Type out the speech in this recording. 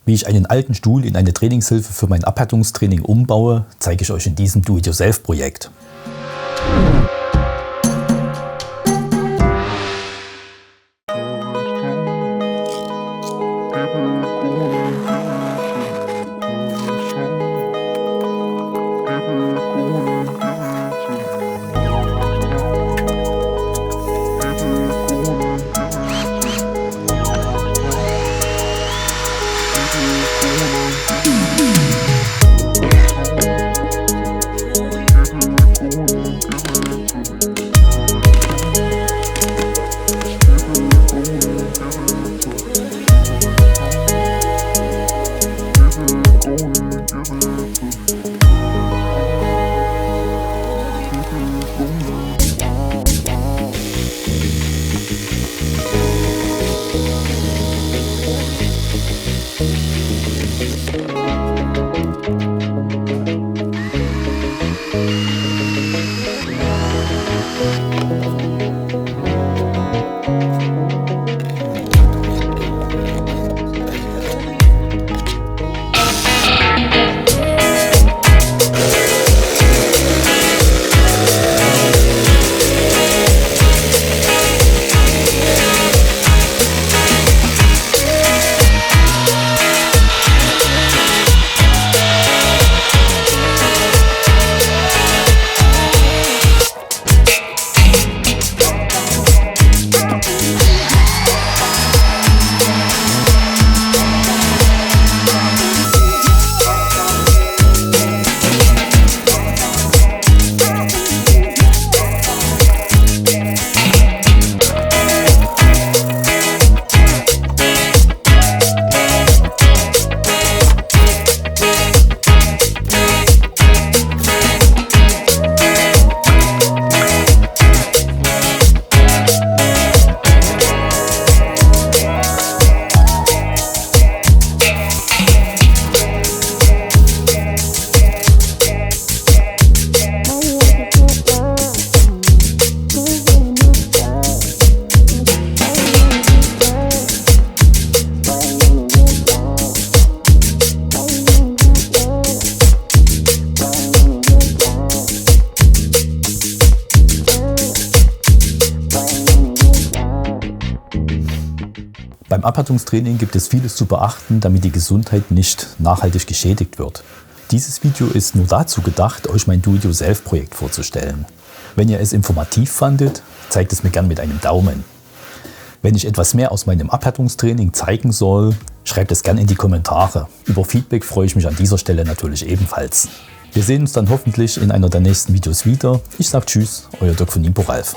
Wie ich einen alten Stuhl in eine Trainingshilfe für mein Abhärtungstraining umbaue, zeige ich euch in diesem Do-it-yourself-Projekt. Beim Abhärtungstraining gibt es vieles zu beachten, damit die Gesundheit nicht nachhaltig geschädigt wird. Dieses Video ist nur dazu gedacht, euch mein Do-it-yourself-Projekt vorzustellen. Wenn ihr es informativ fandet, zeigt es mir gern mit einem Daumen. Wenn ich etwas mehr aus meinem Abhärtungstraining zeigen soll, schreibt es gern in die Kommentare. Über Feedback freue ich mich an dieser Stelle natürlich ebenfalls. Wir sehen uns dann hoffentlich in einer der nächsten Videos wieder. Ich sage Tschüss, euer Doc von Impo Ralf.